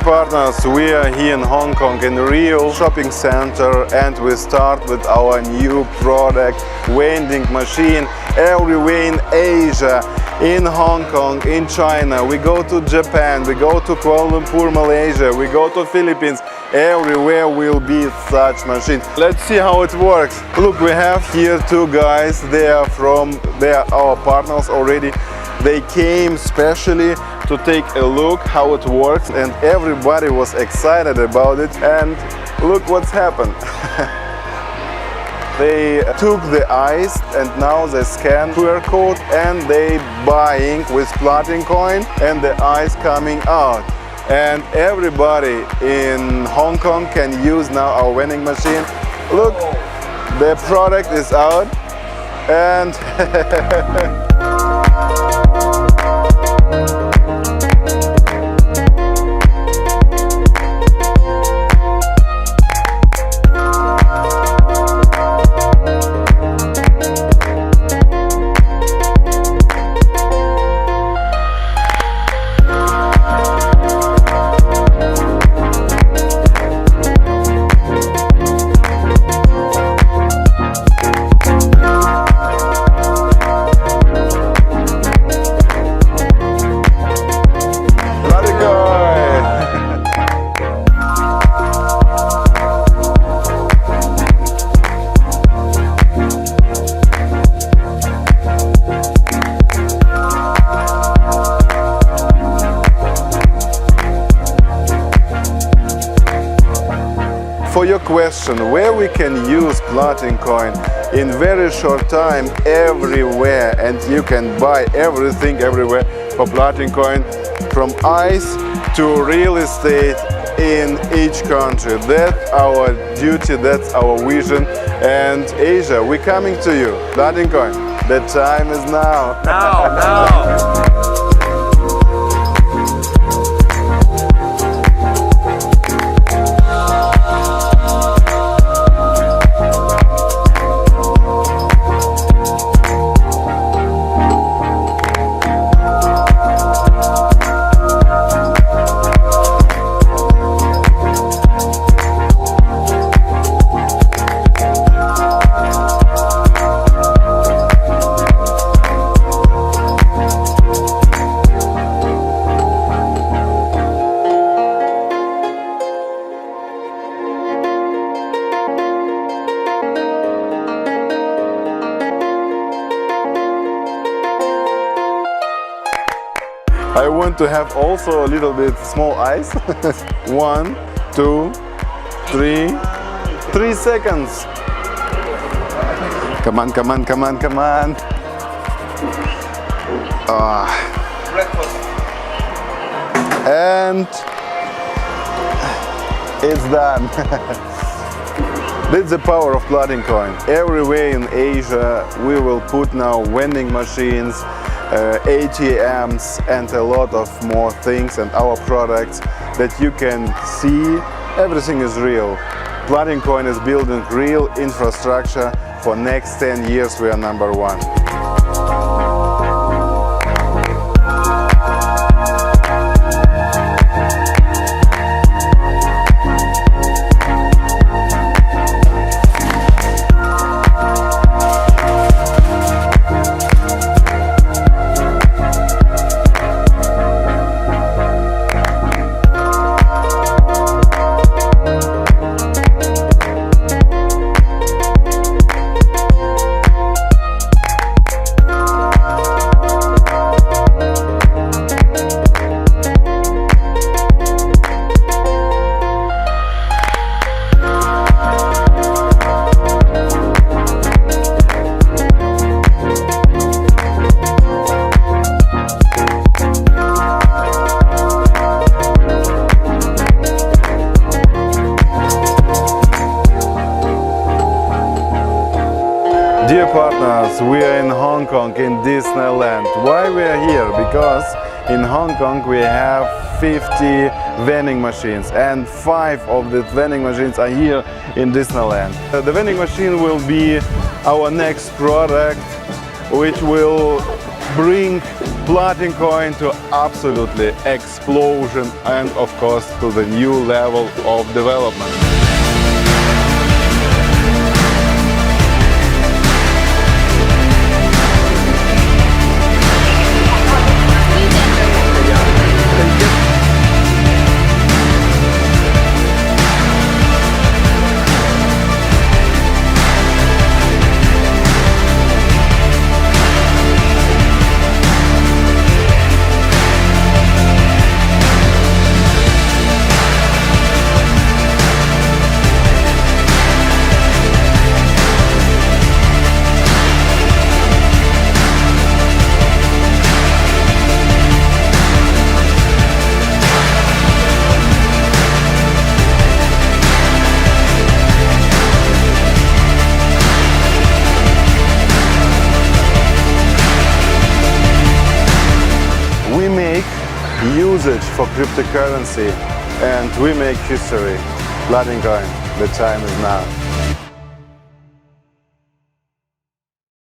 partners, we are here in Hong Kong in a real shopping center, and we start with our new product, vending machine, everywhere in Asia, in Hong Kong, in China. We go to Japan, we go to Kuala Lumpur, Malaysia, we go to Philippines. Everywhere will be such machines. Let's see how it works. Look, we have here two guys. They are our partners already. They came specially to take a look how it works, and everybody was excited about it. And look what's happened. They took the ice and now they scan QR code and they buying with Platincoin and the ice coming out. And everybody in Hong Kong can use now our vending machine. Look, the product is out and for your question, where we can use Platincoin in very short time everywhere, and you can buy everything everywhere for Platincoin, from ice to real estate in each country. That's our duty, that's our vision. And Asia, we're coming to you. Platincoin, the time is now. Now. I want to have also a little bit small ice. 1, 2, 3, 3 seconds. Come on, come on, come on, come on. And it's done. That's the power of Platincoin. Everywhere in Asia we will put now vending machines, ATMs and a lot of more things, and our products that you can see. Everything is real. Platincoin is building real infrastructure. For next 10 years we are number one. Dear partners, we are in Hong Kong in Disneyland. Why we are here? Because in Hong Kong we have 50 vending machines, and 5 of the vending machines are here in Disneyland. The vending machine will be our next product, which will bring Platincoin to absolutely explosion and of course to the new level of development. We make usage for cryptocurrency and we make history. Platincoin, the time is now.